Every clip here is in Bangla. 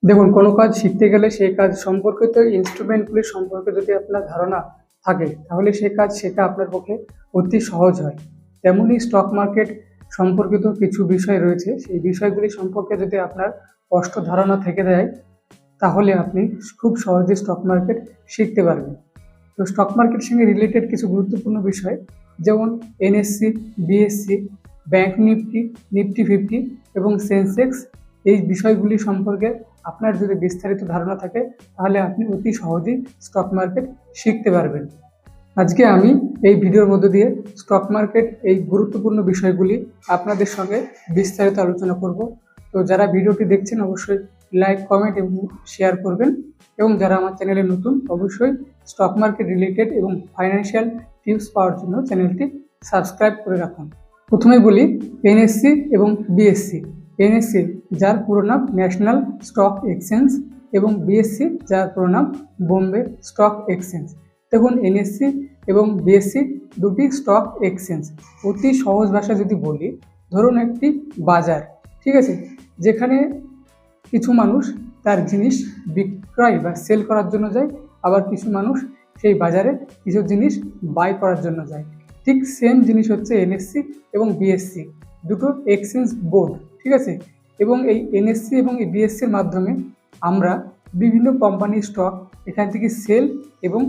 দেখুন, কোনো কাজ শিখতে গেলে সেই কাজ সম্পর্কিত ইনস্ট্রুমেন্টগুলি সম্পর্কে যদি আপনার ধারণা থাকে তাহলে সেই কাজ শেখা আপনার পক্ষে অতি সহজ হয়। তেমনই স্টক মার্কেট সম্পর্কিত কিছু বিষয় রয়েছে, সেই বিষয়গুলি সম্পর্কে যদি আপনার স্পষ্ট ধারণা থেকে যায় তাহলে আপনি খুব সহজে স্টক মার্কেট শিখতে পারবেন। তো স্টক মার্কেটের সঙ্গে রিলেটেড কিছু গুরুত্বপূর্ণ বিষয় যেমন NSC, BSc, bank Nifty, Nifty 50 এবং সেন্সেক্স, এই বিষয়গুলি সম্পর্কে আপনার যদি বিস্তারিত ধারণা থাকে তাহলে আপনি অতি সহজেই স্টক মার্কেট শিখতে পারবেন। আজকে আমি এই ভিডিওর মধ্য দিয়ে স্টক মার্কেট এই গুরুত্বপূর্ণ বিষয়গুলি আপনাদের সঙ্গে বিস্তারিত আলোচনা করব। তো যারা ভিডিওটি দেখছেন অবশ্যই লাইক, কমেন্ট এবং শেয়ার করবেন, এবং যারা আমার চ্যানেলে নতুন অবশ্যই স্টক মার্কেট রিলেটেড এবং ফাইন্যান্সিয়াল টিপস পাওয়ার জন্য চ্যানেলটি সাবস্ক্রাইব করে রাখুন। প্রথমে বলি এনএসসি এবং বিএসসি। এনএসসি যার পুরো নাম ন্যাশনাল স্টক এক্সচেঞ্জ এবং বিএসসি যার পুরো নাম বোম্বে স্টক এক্সচেঞ্জ। দেখুন, এনএসসি এবং বিএসসি দুটি স্টক এক্সচেঞ্জ। অতি সহজ ভাষায় যদি বলি, ধরুন একটি বাজার, ঠিক আছে, যেখানে কিছু মানুষ তার জিনিস বিক্রয় বা সেল করার জন্য যায়, আবার কিছু মানুষ সেই বাজারে কিছু জিনিস বাই করার জন্য যায়। ঠিক সেম জিনিস হচ্ছে এনএসসি এবং বিএসসি, দুটো এক্সচেঞ্জ বোর্ড, ঠিক আছে। এবং এই এনএসসি এবং এই বিএসসির মাধ্যমে আমরা বিভিন্ন কোম্পানির স্টক এখান থেকে সেল এবং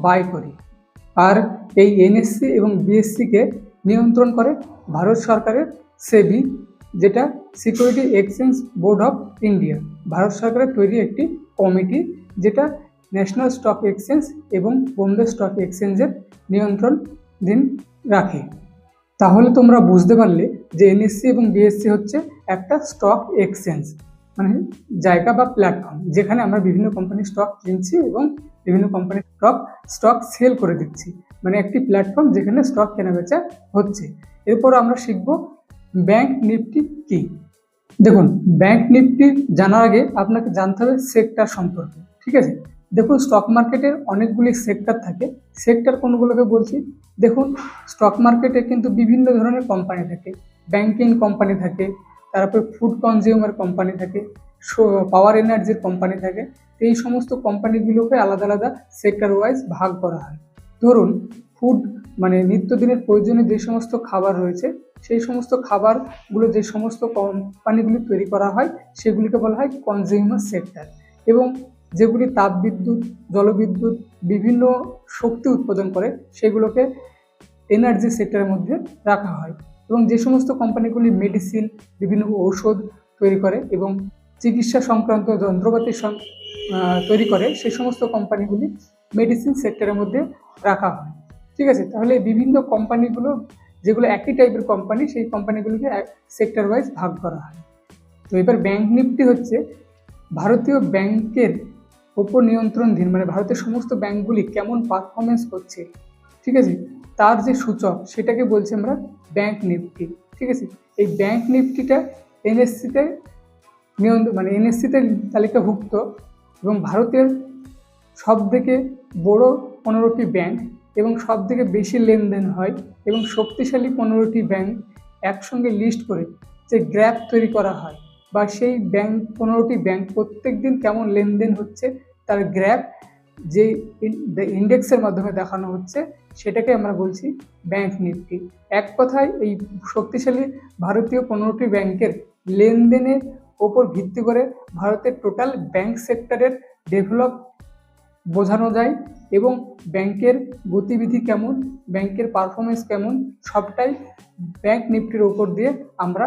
বাই করি। আর এই এনএসসি এবং বিএসসিকে নিয়ন্ত্রণ করে ভারত সরকারের সেবি, যেটা security exchange board of India. Bharat সরকারের তৈরি একটি কমিটি যেটা ন্যাশনাল স্টক এক্সচেঞ্জ এবং বোম্বে স্টক এক্সচেঞ্জের নিয়ন্ত্রণাধীন রাখে। তাহলে তোমরা বুঝতে পারলে যে এনএসসি এবং বিএসসি হচ্ছে একটা স্টক এক্সচেঞ্জ, মানে জায়গা বা প্ল্যাটফর্ম যেখানে আমরা বিভিন্ন কোম্পানির স্টক কিনছি এবং বিভিন্ন কোম্পানির স্টক সেল করে দিচ্ছি, মানে একটি প্ল্যাটফর্ম যেখানে স্টক কেনাবেচা হচ্ছে। এরপর আমরা শিখব ব্যাংক নিফটি কি। দেখুন, ব্যাংক নিফটি জানার আগে আপনাকে জানতে হবে সেক্টর সম্পর্কে, ঠিক আছে। দেখুন, স্টক মার্কেটের অনেকগুলি সেক্টর থাকে। সেক্টর কোনগুলোকে বলছি, দেখুন, স্টক মার্কেটে কিন্তু বিভিন্ন ধরনের কোম্পানি থাকে। ব্যাংকিং কোম্পানি থাকে, তারপরে ফুড কনজিউমার কোম্পানি থাকে, পাওয়ার এনার্জির কোম্পানি থাকে। এই সমস্ত কোম্পানিগুলোকে আলাদা আলাদা সেক্টর ওয়াইজ ভাগ করা হয়। ধরুন, ফুড মানে নিত্যদিনের প্রয়োজনীয় যে সমস্ত খাবার রয়েছে, সেই সমস্ত খাবারগুলো যে সমস্ত কোম্পানিগুলি তৈরি করা হয় সেগুলিকে বলা হয় কনজিউমার সেক্টর। এবং যেগুলি তাপবিদ্যুৎ, জলবিদ্যুৎ, বিভিন্ন শক্তি উৎপাদন করে সেগুলোকে এনার্জি সেক্টরের মধ্যে রাখা হয়। এবং যে সমস্ত কোম্পানিগুলি মেডিসিন, বিভিন্ন ঔষধ তৈরি করে এবং চিকিৎসা সংক্রান্ত যন্ত্রপাতি তৈরি করে, সেই সমস্ত কোম্পানিগুলি মেডিসিন সেক্টরের মধ্যে রাখা হয়, ঠিক আছে। তাহলে বিভিন্ন কোম্পানিগুলো যেগুলো একই টাইপের কোম্পানি, সেই কোম্পানিগুলিকে সেক্টর ওয়াইজ ভাগ করা হয়। তো এবার ব্যাংক নিফটি হচ্ছে ভারতীয় ব্যাংকের ওপর নিয়ন্ত্রণাধীন, মানে ভারতের সমস্ত ব্যাংকগুলি কেমন পারফরমেন্স করছে, ঠিক আছে, তার যে সূচক সেটাকে বলছি আমরা ব্যাংক নিফটি, ঠিক আছে। এই ব্যাংক নিফটিটা এনএসসিতে মানে এনএসসিতে তালিকাভুক্ত এবং ভারতের সব থেকে বড় 15টি ব্যাংক এবং সব থেকে বেশি লেনদেন হয় এবং শক্তিশালী 15টি ব্যাংক একসঙ্গে লিস্ট করে যে গ্রাফ তৈরি করা হয়, বা সেই ব্যাংক 15টি ব্যাংক প্রত্যেক দিন কেমন লেনদেন হচ্ছে তার গ্রাফ যে ইন্ডেক্সের মাধ্যমে দেখানো হচ্ছে, সেটাকে আমরা বলছি ব্যাংক নিফটি। এক কথায় এই শক্তিশালী ভারতীয় 15টি ব্যাংকের লেনদেনের ওপর ভিত্তি করে ভারতের টোটাল ব্যাংক সেক্টরের ডেভেলপ বোঝানো যায় এবং ব্যাংকের গতিবিধি কেমন, ব্যাংকের পারফরমেন্স কেমন, সবটাই ব্যাংক নিফটির ওপর দিয়ে আমরা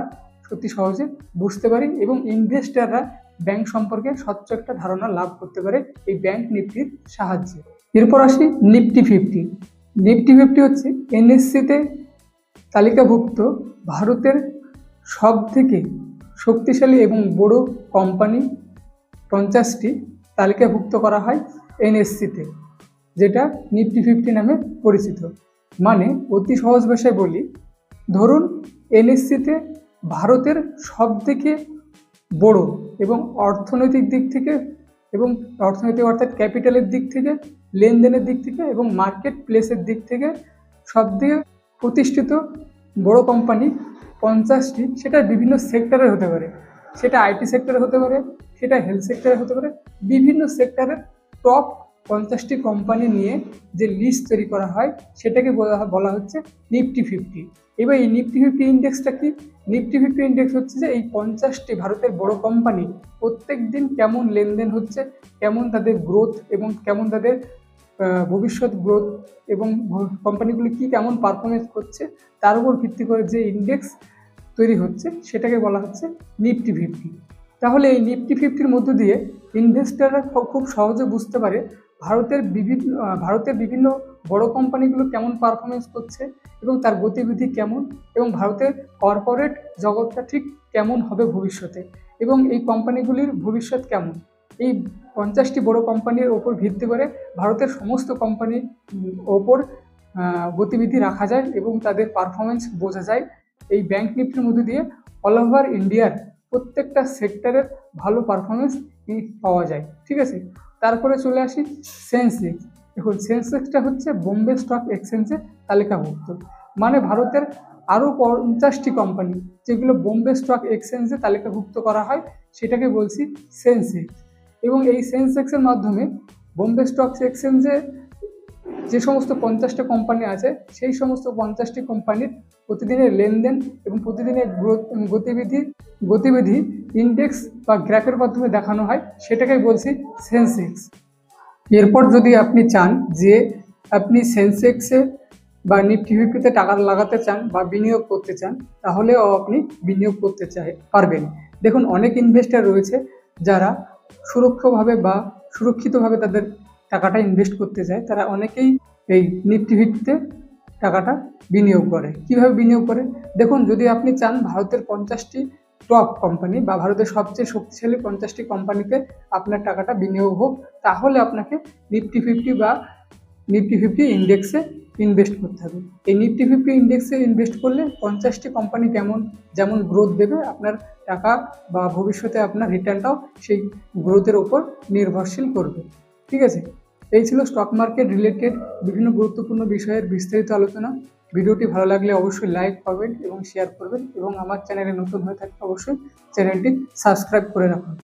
অতি সহজে বুঝতে পারি এবং ইনভেস্টাররা ব্যাংক সম্পর্কে স্বচ্ছ একটা ধারণা লাভ করতে পারে এই ব্যাংক নিফটির সাহায্যে। এরপর আসি নিফটি 50। নিফটি 50 হচ্ছে এনএসসিতে তালিকাভুক্ত ভারতের সব থেকে শক্তিশালী এবং বড় কোম্পানি 50টি তালিকাভুক্ত করা হয় এনএসসিতে, যেটা নিফটি 50 নামে পরিচিত। মানে অতি সহজ ভাষায় বলি, ধরুন এনএসসিতে ভারতের সব থেকে বড় এবং অর্থনৈতিক দিক থেকে এবং অর্থনৈতিক অর্থাৎ ক্যাপিটালের দিক থেকে, লেনদেনের দিক থেকে এবং মার্কেট প্লেসের দিক থেকে সবথেকে প্রতিষ্ঠিত বড় কোম্পানি 50টি, সেটা বিভিন্ন সেক্টরের হতে পারে। সেটা আইটি সেক্টরে হতে পারে, সেটা হেলথ সেক্টরে হতে পারে। বিভিন্ন সেক্টরের টপ 50টি কোম্পানি নিয়ে যে লিস্ট তৈরি করা হয় সেটাকে বলা হচ্ছে নিফটি 50। এবার এই নিফটি 50 ইন্ডেক্সটা কি? নিফটি 50 ইন্ডেক্স হচ্ছে যে এই 50টি ভারতের বড় কোম্পানি প্রত্যেক দিন কেমন লেনদেন হচ্ছে, কেমন তাদের গ্রোথ এবং কেমন তাদের ভবিষ্যৎ গ্রোথ এবং কোম্পানিগুলি কি কেমন পারফরমেন্স করছে তার উপর ভিত্তি করে যে ইন্ডেক্স তৈরি হচ্ছে সেটাকে বলা হচ্ছে নিফটি 50। তাহলে এই নিফটি 50-র মধ্য দিয়ে ইনভেস্টররা খুব সহজে বুঝতে পারে ভারতের বিভিন্ন বড় কোম্পানিগুলো কেমন পারফরমেন্স করছে এবং তার গতিবিধি কেমন, এবং ভারতের কর্পোরেট জগৎটা ঠিক কেমন হবে ভবিষ্যতে, এবং এই কোম্পানিগুলির ভবিষ্যৎ কেমন। এই 50টি বড় কোম্পানির ওপর ভিত্তি করে ভারতের সমস্ত কোম্পানির ওপর গতিবিধি রাখা যায় এবং তাদের পারফরমেন্স বোঝা যায় এই ব্যাংক নিফটির মধ্যে দিয়ে। অল ওভার ইন্ডিয়ার প্রত্যেকটা সেক্টরের ভালো পারফরমেন্স পাওয়া যায়, ঠিক আছে। তারপরে চলে আসি সেন্সেক্স। দেখুন, সেন্সেক্সটা হচ্ছে বোম্বে স্টক এক্সচেঞ্জে তালিকাভুক্ত, মানে ভারতের আরও 50টি কোম্পানি যেগুলো বোম্বে স্টক এক্সচেঞ্জে তালিকাভুক্ত করা হয় সেটাকে বলছি সেন্সেক্স। এবং এই সেন্সেক্সের মাধ্যমে বোম্বে স্টক এক্সচেঞ্জে যে সমস্ত 50টা কোম্পানি আছে সেই সমস্ত 50টি কোম্পানির প্রতিদিনের লেনদেন এবং প্রতিদিনের গ্রোথ গতিবিধি ইন্ডেক্স বা গ্রাফের মাধ্যমে দেখানো হয়, সেটাকে বলছি সেন্সেক্স। এরপর যদি আপনি চান যে আপনি সেন্সেক্সে বা নিফটি 50-তে টাকা লাগাতে চান বা বিনিয়োগ করতে চান, তাহলেও আপনি বিনিয়োগ করতে পারবেন। দেখুন, অনেক ইনভেস্টর রয়েছে যারা সুরক্ষিতভাবে তাদের টাকাটা ইনভেস্ট করতে চায়। তারা অনেকেই এই নিফটি 50-তে টাকাটা বিনিয়োগ করে। কিভাবে বিনিয়োগ করে? দেখুন, যদি আপনি চান ভারতের 50টি টপ কোম্পানি বা ভারতের সবচেয়ে শক্তিশালী 50টি কোম্পানিতে আপনার টাকাটা বিনিয়োগ হোক, তাহলে আপনাকে নিফটি 50 বা নিফটি 50 ইন্ডেক্সে ইনভেস্ট করতে হবে। এই নিফটি 50 ইন্ডেক্সে ইনভেস্ট করলে 50টি কোম্পানি যেমন গ্রোথ দেবে, আপনার টাকা বা ভবিষ্যতে আপনার রিটার্নটাও সেই গ্রোথের ওপর নির্ভরশীল করবে, ঠিক আছে। এই ছিল স্টক মার্কেট রিলেটেড বিভিন্ন গুরুত্বপূর্ণ বিষয়ের বিস্তারিত আলোচনা। ভিডিওটি ভালো লাগলে অবশ্যই লাইক করবেন এবং শেয়ার করবেন, এবং আমার চ্যানেলে নতুন হয়ে থাকলে অবশ্যই চ্যানেলটি সাবস্ক্রাইব করে রাখুন।